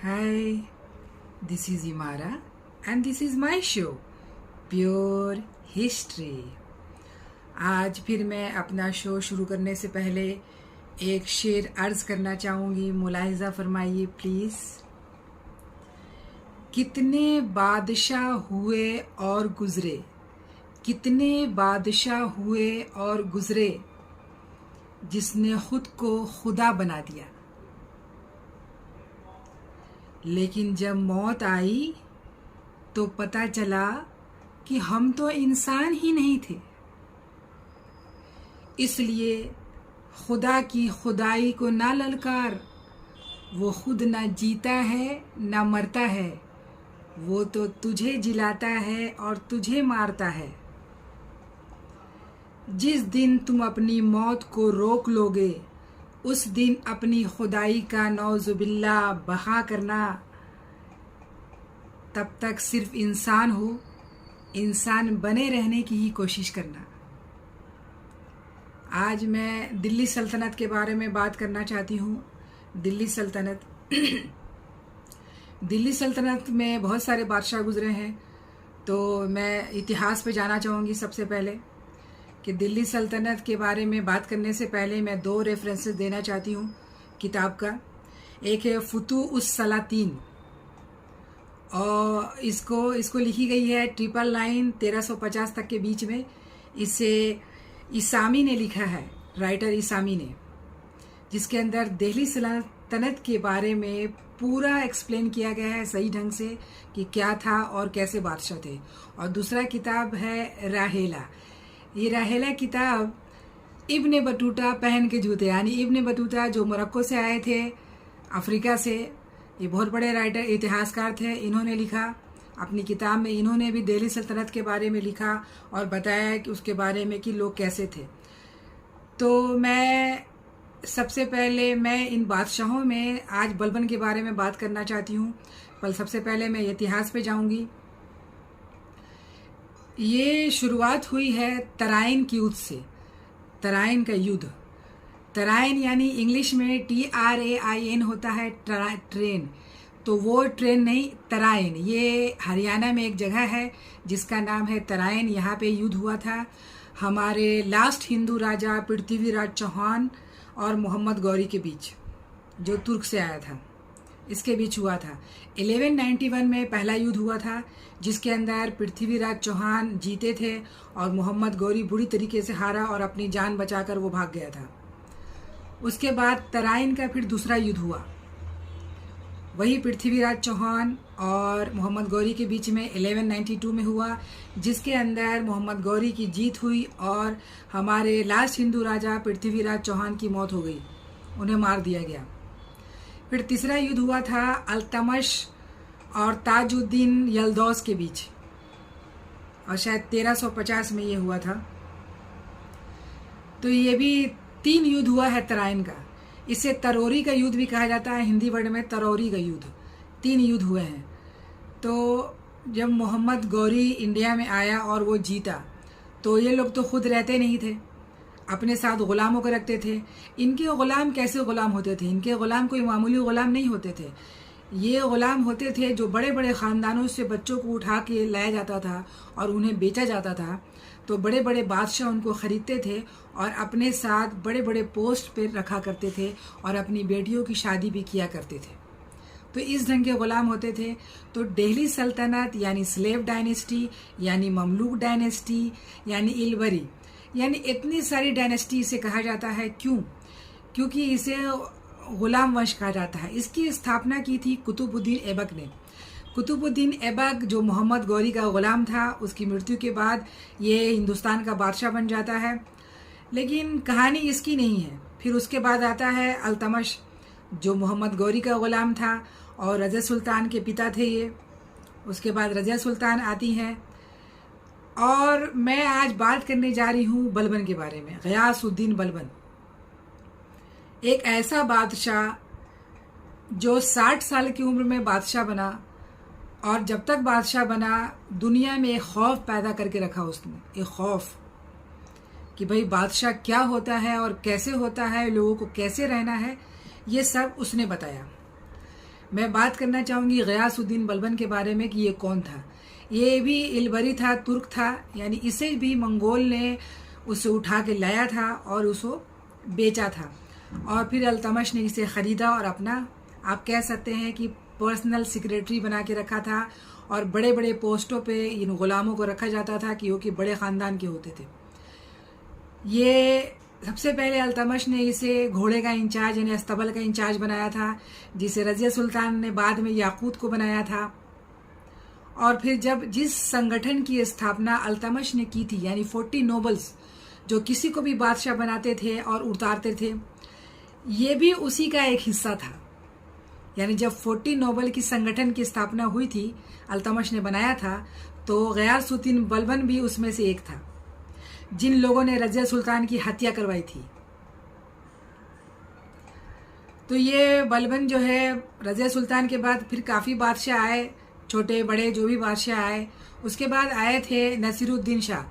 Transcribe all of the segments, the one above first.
Hi, this is Imara and this is my show Pure History। आज फिर मैं अपना शो शुरू करने से पहले एक शेर अर्ज करना चाहूँगी, मुलाहिजा फरमाइए प्लीज़। कितने बादशाह हुए और गुज़रे, कितने बादशाह हुए और गुज़रे, जिसने खुद को खुदा बना दिया। लेकिन जब मौत आई तो पता चला कि हम तो इंसान ही नहीं थे। इसलिए खुदा की खुदाई को ना ललकार, वो खुद ना जीता है ना मरता है, वो तो तुझे जिलाता है और तुझे मारता है। जिस दिन तुम अपनी मौत को रोक लोगे, उस दिन अपनी खुदाई का नौजुबिल्ला बहा करना। तब तक सिर्फ इंसान हो, इंसान बने रहने की ही कोशिश करना। आज मैं दिल्ली सल्तनत के बारे में बात करना चाहती हूँ। दिल्ली सल्तनत दिल्ली सल्तनत में बहुत सारे बादशाह गुजरे हैं, तो मैं इतिहास पे जाना चाहूँगी। सबसे पहले कि दिल्ली सल्तनत के बारे में बात करने से पहले मैं दो रेफरेंसेस देना चाहती हूँ किताब का। एक है फुतूह-उस सलातीन, और इसको लिखी गई है 999-1350 तक के बीच में। इसे इसामी ने लिखा है, राइटर इसामी ने, जिसके अंदर दिल्ली सल्तनत के बारे में पूरा एक्सप्लेन किया गया है सही ढंग से कि क्या था और कैसे बादशाह थे। और दूसरा किताब है राहेला। ये राहेला किताब इब्ने बतूता पहन के जूते, यानी इब्ने बतूता जो मोरक्को से आए थे, अफ्रीका से, ये बहुत बड़े राइटर इतिहासकार थे। इन्होंने लिखा अपनी किताब में, इन्होंने भी दिल्ली सल्तनत के बारे में लिखा और बताया कि उसके बारे में कि लोग कैसे थे। तो मैं सबसे पहले मैं इन बादशाहों में आज बलबन के बारे में बात करना चाहती हूँ। पर सबसे पहले मैं इतिहास पे जाऊँगी। ये शुरुआत हुई है तराइन की युद्ध से। तराइन का युद्ध, तराइन यानी इंग्लिश में TRAIN होता है, ट्रेन। तो वो ट्रेन नहीं, तराइन, ये हरियाणा में एक जगह है जिसका नाम है तराइन। यहाँ पे युद्ध हुआ था हमारे लास्ट हिंदू राजा पृथ्वीराज चौहान और मोहम्मद गौरी के बीच, जो तुर्क से आया था। इसके बीच हुआ था। 1191 में पहला युद्ध हुआ था, जिसके अंदर पृथ्वीराज चौहान जीते थे और मोहम्मद गौरी बुरी तरीके से हारा और अपनी जान बचाकर वो भाग गया था। उसके बाद तराइन का फिर दूसरा युद्ध हुआ, वही पृथ्वीराज चौहान और मोहम्मद गौरी के बीच में 1192 में हुआ, जिसके अंदर मोहम्मद गौरी की जीत हुई और हमारे लास्ट हिंदू राजा पृथ्वीराज चौहान की मौत हो गई, उन्हें मार दिया गया। फिर तीसरा युद्ध हुआ था अल्तमश और ताजुद्दीन यल्दौस के बीच, और शायद 1350 में ये हुआ था। तो ये भी 3 युद्ध हुआ है तराइन का। इसे तरोरी का युद्ध भी कहा जाता है, हिंदी वर्ड में तरोरी का युद्ध। 3 युद्ध हुए हैं। तो जब मोहम्मद गौरी इंडिया में आया और वो जीता, तो ये लोग तो खुद रहते नहीं थे, अपने साथ गुलामों को रखते थे। इनके गुलाम कैसे गुलाम होते थे? इनके गुलाम कोई मामूली गुलाम नहीं होते थे। ये गुलाम होते थे जो बड़े बड़े ख़ानदानों से बच्चों को उठा के लाया जाता था और उन्हें बेचा जाता था। तो बड़े बड़े बादशाह उनको ख़रीदते थे और अपने साथ बड़े बड़े पोस्ट पर रखा करते थे और अपनी बेटियों की शादी भी किया करते थे। तो इस ढंग के गुलाम होते थे। तो दिल्ली सल्तनत यानी स्लेव डायनेस्टी, यानी ममलूक डायनेस्टी, यानी इलवरी, यानी इतनी सारी डायनेस्टी इसे कहा जाता है। क्यों? क्योंकि इसे गुलाम वंश कहा जाता है। इसकी स्थापना की थी कुतुबुद्दीन ऐबक ने। कुतुबुद्दीन ऐबक जो मोहम्मद गौरी का गुलाम था, उसकी मृत्यु के बाद ये हिंदुस्तान का बादशाह बन जाता है। लेकिन कहानी इसकी नहीं है। फिर उसके बाद आता है अल्तमश, जो मोहम्मद गौरी का गुलाम था और रज़िया सुल्तान के पिता थे ये। उसके बाद रज़िया सुल्तान आती हैं। और मैं आज बात करने जा रही हूँ बलबन के बारे में, गयासुद्दीन बलबन। एक ऐसा बादशाह जो 60 साल की उम्र में बादशाह बना, और जब तक बादशाह बना दुनिया में एक खौफ पैदा करके रखा उसने। एक खौफ कि भाई बादशाह क्या होता है और कैसे होता है, लोगों को कैसे रहना है, ये सब उसने बताया। मैं बात करना चाहूँगी गयासुद्दीन बलबन के बारे में कि ये कौन था। ये भी इलबरी था, तुर्क था, यानी इसे भी मंगोल ने उसे उठा के लाया था और उसको बेचा था, और फिर अल्तमश ने इसे ख़रीदा और अपना, आप कह सकते हैं कि पर्सनल सेक्रेटरी बना के रखा था, और बड़े बड़े पोस्टों पे इन ग़ुलामों को रखा जाता था कि वो कि बड़े ख़ानदान के होते थे। ये सबसे पहले अल्तमश ने इसे घोड़े का इंचार्ज यानी अस्तबल का इंचार्ज बनाया था, जिसे रज़िया सुल्तान ने बाद में याकूत को बनाया था। और फिर जब जिस संगठन की स्थापना अल्तमश ने की थी, यानी 40 नोबल्स जो किसी को भी बादशाह बनाते थे और उतारते थे, ये भी उसी का एक हिस्सा था। यानी जब 40 नोबल की संगठन की स्थापना हुई थी, अल्तमश ने बनाया था, तो गयासुद्दीन बलबन भी उसमें से एक था, जिन लोगों ने रज़िया सुल्तान की हत्या करवाई थी। तो ये बलबन जो है, रज़िया सुल्तान के बाद फिर काफ़ी बादशाह आए, छोटे बड़े जो भी बादशाह आए। उसके बाद आए थे नसीरुद्दीन शाह।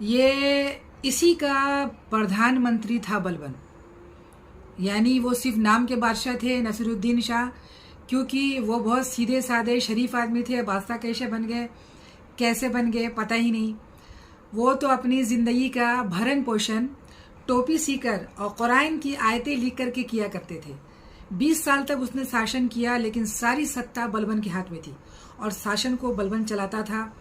ये इसी का प्रधानमंत्री था बलबन, यानी वो सिर्फ नाम के बादशाह थे नसीरुद्दीन शाह, क्योंकि वो बहुत सीधे साधे शरीफ आदमी थे। बादशाह कैसे बन गए पता ही नहीं। वो तो अपनी ज़िंदगी का भरण पोषण टोपी सीकर और कुरान की आयतें लिख करके किया करते थे। 20 साल तक उसने शासन किया, लेकिन सारी सत्ता बलबन के हाथ में थी और शासन को बलबन चलाता था।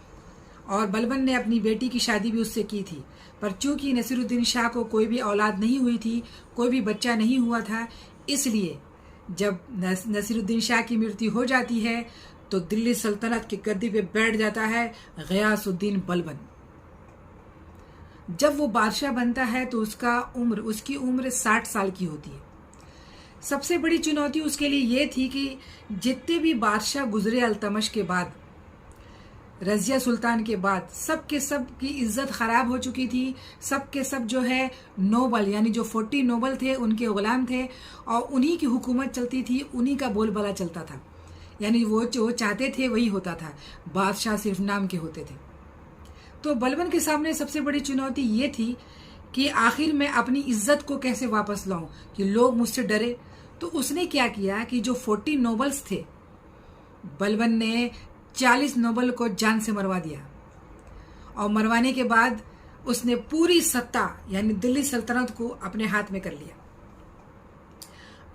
और बलबन ने अपनी बेटी की शादी भी उससे की थी, पर चूंकि नसीरुद्दीन शाह को कोई भी औलाद नहीं हुई थी, कोई भी बच्चा नहीं हुआ था, इसलिए जब नसीरुद्दीन शाह की मृत्यु हो जाती है तो दिल्ली सल्तनत की गद्दी पे बैठ जाता है गयासुद्दीन बलबन। जब वो बादशाह बनता है तो उसकी उम्र 60 साल की होती है। सबसे बड़ी चुनौती उसके लिए ये थी कि जितने भी बादशाह गुजरे अल्तमश के बाद, रज़िया सुल्तान के बाद, सब के सब की इज्जत खराब हो चुकी थी। सब के सब जो है नोबल, यानी जो 40 नोबल थे, उनके गुलाम थे और उन्हीं की हुकूमत चलती थी, उन्हीं का बोलबाला चलता था। यानी वो जो चाहते थे वही होता था, बादशाह सिर्फ नाम के होते थे। तो बलबन के सामने सबसे बड़ी चुनौती ये थी कि आखिर मैं अपनी इज्जत को कैसे वापस लाऊं कि लोग मुझसे डरे। तो उसने क्या किया कि जो 40 नोबल्स थे, बलबन ने 40 नोबल को जान से मरवा दिया, और मरवाने के बाद उसने पूरी सत्ता यानी दिल्ली सल्तनत को अपने हाथ में कर लिया।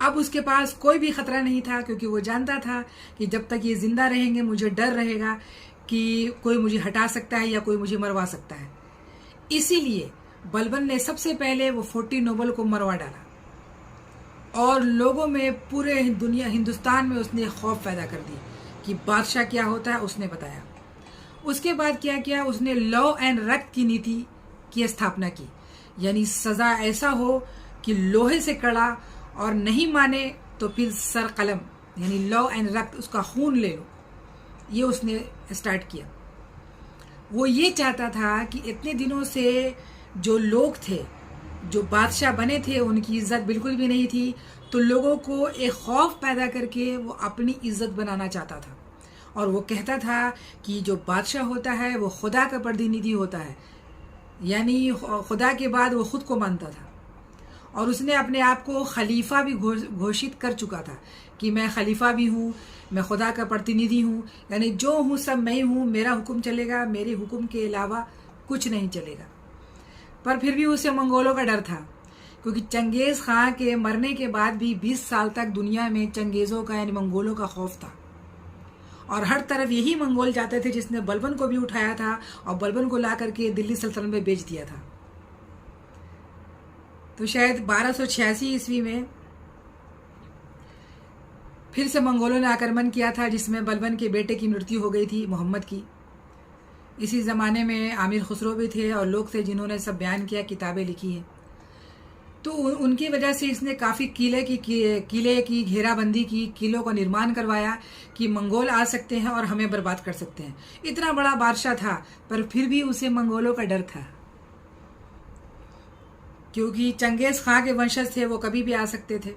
अब उसके पास कोई भी खतरा नहीं था, क्योंकि वो जानता था कि जब तक ये जिंदा रहेंगे मुझे डर रहेगा कि कोई मुझे हटा सकता है या कोई मुझे मरवा सकता है। इसीलिए बलबन ने सबसे पहले वो 40 नोबल को मरवा डाला और लोगों में, पूरे हिंदुस्तान में उसने खौफ पैदा कर दी कि बादशाह क्या होता है, उसने बताया। उसके बाद क्या किया, उसने लॉ एंड रक्त की नीति की स्थापना की, यानी सजा ऐसा हो कि लोहे से कड़ा, और नहीं माने तो फिर सर कलम, यानी लॉ एंड रक्त, उसका खून ले लो। ये उसने स्टार्ट किया। वो ये चाहता था कि इतने दिनों से जो लोग थे, जो बादशाह बने थे, उनकी इज्जत बिल्कुल भी नहीं थी, तो लोगों को एक खौफ पैदा करके वो अपनी इज्जत बनाना चाहता था। और वो कहता था कि जो बादशाह होता है वो खुदा का प्रतिनिधि होता है, यानी खुदा के बाद वो खुद को मानता था। और उसने अपने आप को खलीफा भी घोषित कर चुका था कि मैं खलीफा भी हूँ, मैं खुदा का प्रतिनिधि हूँ, यानी जो हूँ सब मैं हूँ, मेरा हुक्म चलेगा, मेरे हुक्म के अलावा कुछ नहीं चलेगा। पर फिर भी उसे मंगोलों का डर था, क्योंकि चंगेज़ खां के मरने के बाद भी 20 साल तक दुनिया में चंगेज़ों का यानी मंगोलों का खौफ था, और हर तरफ यही मंगोल जाते थे जिसने बलबन को भी उठाया था और बलबन को ला करके दिल्ली सल्तनत में बेच दिया था। तो शायद 1286 ईस्वी में फिर से मंगोलों ने आक्रमण किया था, जिसमें बलबन के बेटे की मृत्यु हो गई थी, मोहम्मद की। इसी ज़माने में आमिर खुसरो भी थे और लोग थे जिन्होंने सब बयान किया, किताबें लिखी हैं। तो उनकी वजह से इसने काफ़ी किले की घेराबंदी की, किलों का निर्माण करवाया कि मंगोल आ सकते हैं और हमें बर्बाद कर सकते हैं। इतना बड़ा बादशाह था, पर फिर भी उसे मंगोलों का डर था, क्योंकि चंगेज़ खां के वंशज थे, वो कभी भी आ सकते थे।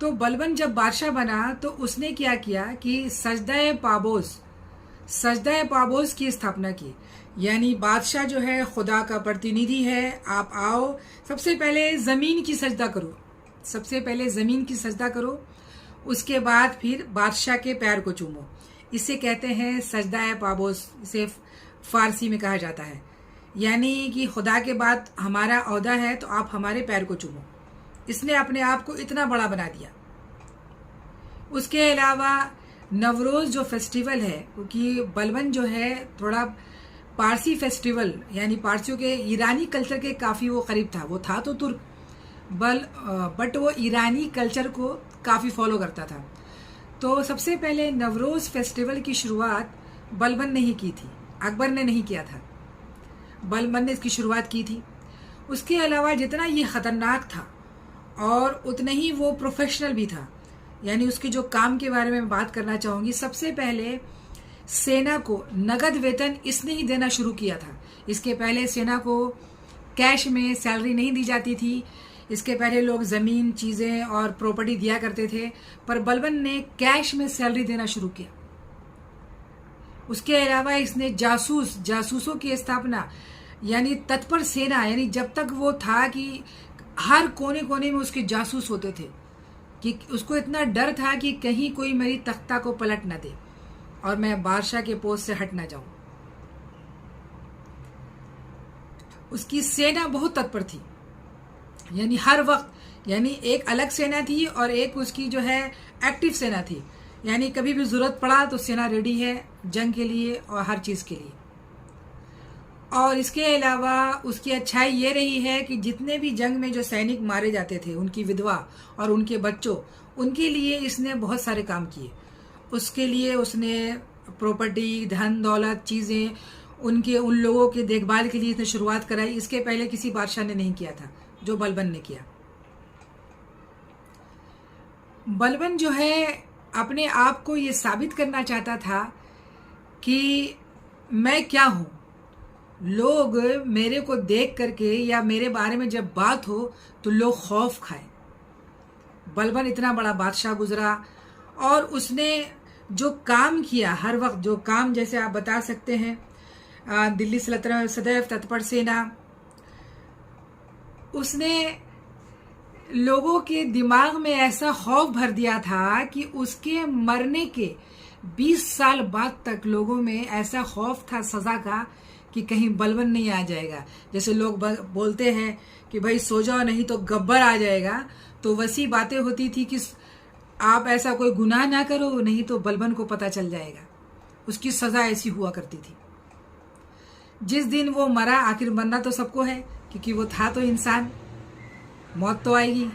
तो बलबन जब बादशाह बना तो उसने क्या किया कि सजदा पाबोस की स्थापना की, यानी बादशाह जो है खुदा का प्रतिनिधि है, आप आओ, सबसे पहले ज़मीन की सजदा करो, उसके बाद फिर बादशाह के पैर को चूमो। इसे कहते हैं सजदा पाबोस, इसे फारसी में कहा जाता है। यानी कि खुदा के बाद हमारा ओहदा है तो आप हमारे पैर को चूमो। इसने अपने आप को इतना बड़ा बना दिया। उसके अलावा नवरोज़ जो फेस्टिवल है, क्योंकि बलबन जो है थोड़ा पारसी फेस्टिवल यानी पारसियों के ईरानी कल्चर के काफ़ी वो करीब था। वो था तो तुर्क बट वो ईरानी कल्चर को काफ़ी फॉलो करता था। तो सबसे पहले नवरोज़ फेस्टिवल की शुरुआत बलबन ने ही की थी, अकबर ने नहीं किया था, बलबन ने इसकी शुरुआत की थी। उसके अलावा जितना ये ख़तरनाक था और उतना ही वो प्रोफेशनल भी था। यानी उसके जो काम के बारे में बात करना चाहूँगी। सबसे पहले सेना को नगद वेतन इसने ही देना शुरू किया था। इसके पहले सेना को कैश में सैलरी नहीं दी जाती थी। इसके पहले लोग ज़मीन, चीज़ें और प्रॉपर्टी दिया करते थे, पर बलबन ने कैश में सैलरी देना शुरू किया। उसके अलावा इसने जासूसों की स्थापना, यानी तत्पर सेना, यानी जब तक वो था कि हर कोने कोने में उसके जासूस होते थे कि उसको इतना डर था कि कहीं कोई मेरी तख्ता को पलट न दे और मैं बादशाह के पोस्ट से हट ना जाऊं। उसकी सेना बहुत तत्पर थी, यानी हर वक्त, यानी एक अलग सेना थी और एक उसकी जो है एक्टिव सेना थी। यानी कभी भी जरूरत पड़ा तो सेना रेडी है जंग के लिए और हर चीज़ के लिए। और इसके अलावा उसकी अच्छाई ये रही है कि जितने भी जंग में जो सैनिक मारे जाते थे, उनकी विधवा और उनके बच्चों, उनके लिए इसने बहुत सारे काम किए। उसके लिए उसने प्रॉपर्टी, धन दौलत, चीज़ें, उन लोगों के देखभाल के लिए इसने शुरुआत कराई। इसके पहले किसी बादशाह ने नहीं किया था जो बलबन ने किया। बलबन जो है अपने आप को ये साबित करना चाहता था कि मैं क्या हूँ। लोग मेरे को देख करके या मेरे बारे में जब बात हो तो लोग खौफ खाए। बलबन इतना बड़ा बादशाह गुजरा और उसने जो काम किया, हर वक्त जो काम, जैसे आप बता सकते हैं दिल्ली सल्तनत सदैव तत्पर सेना, उसने लोगों के दिमाग में ऐसा खौफ भर दिया था कि उसके मरने के 20 साल बाद तक लोगों में ऐसा खौफ था सजा का कि कहीं बलबन नहीं आ जाएगा। जैसे लोग बोलते हैं कि भाई सो जाओ नहीं तो गब्बर आ जाएगा, तो वैसी बातें होती थी कि आप ऐसा कोई गुनाह ना करो नहीं तो बलबन को पता चल जाएगा। उसकी सजा ऐसी हुआ करती थी। जिस दिन वो मरा, आखिर मरना तो सबको है क्योंकि वो था तो इंसान, मौत तो आएगी।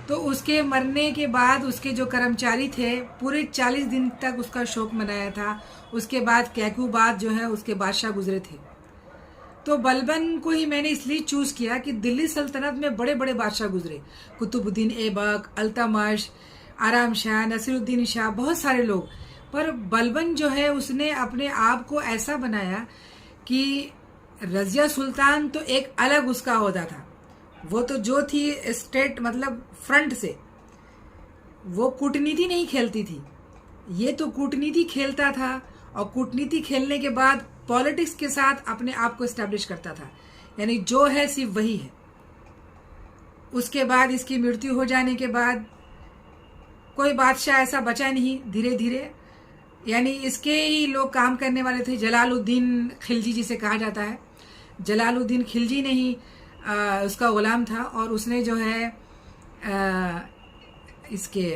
तो उसके मरने के बाद उसके जो कर्मचारी थे पूरे 40 दिन तक उसका शोक मनाया था। उसके बाद कैकू बाद जो है उसके बादशाह गुजरे थे। तो बलबन को ही मैंने इसलिए चूज किया कि दिल्ली सल्तनत में बड़े बड़े बादशाह गुजरे, कुतुबुद्दीन ऐबक, अल्तमश, आराम शाह, नसीरुद्दीन शाह, बहुत सारे लोग। पर बलबन जो है उसने अपने आप को ऐसा बनाया कि रजिया सुल्तान तो एक अलग उसका ओहदा था। वो तो जो थी स्टेट, मतलब फ्रंट से, वो कूटनीति नहीं खेलती थी। ये तो कूटनीति खेलता था और कूटनीति खेलने के बाद पॉलिटिक्स के साथ अपने आप को एस्टेब्लिश करता था। यानी जो है सिर्फ वही है। उसके बाद इसकी मृत्यु हो जाने के बाद कोई बादशाह ऐसा बचा नहीं। धीरे धीरे यानी इसके ही लोग काम करने वाले थे। जलालुद्दीन खिलजी जिसे कहा जाता है, जलालुद्दीन खिलजी ने ही उसका गुलाम था और उसने जो है इसके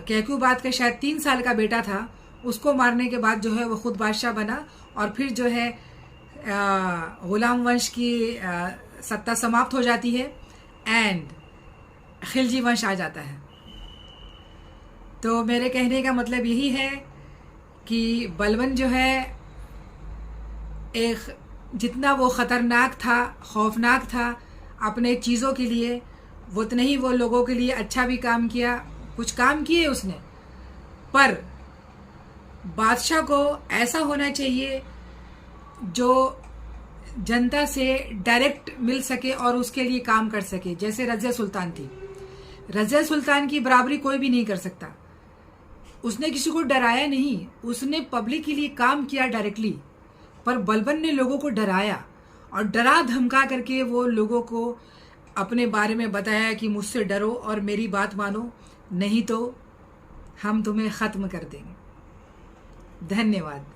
कैकूबाद का शायद 3 साल का बेटा था, उसको मारने के बाद जो है वो खुद बादशाह बना और फिर जो है गुलाम वंश की सत्ता समाप्त हो जाती है एंड खिलजी वंश आ जाता है। तो मेरे कहने का मतलब यही है कि बलबन जो है एक जितना वो ख़तरनाक था, खौफनाक था अपने चीज़ों के लिए, वो उतना ही वो लोगों के लिए अच्छा भी काम किया। कुछ काम किए उसने, पर बादशाह को ऐसा होना चाहिए जो जनता से डायरेक्ट मिल सके और उसके लिए काम कर सके। जैसे रज़िया सुल्तान थी, रज़िया सुल्तान की बराबरी कोई भी नहीं कर सकता। उसने किसी को डराया नहीं, उसने पब्लिक के लिए काम किया डायरेक्टली। पर बलबन ने लोगों को डराया और डरा धमका करके वो लोगों को अपने बारे में बताया कि मुझसे डरो और मेरी बात मानो, नहीं तो हम तुम्हें ख़त्म कर देंगे। धन्यवाद।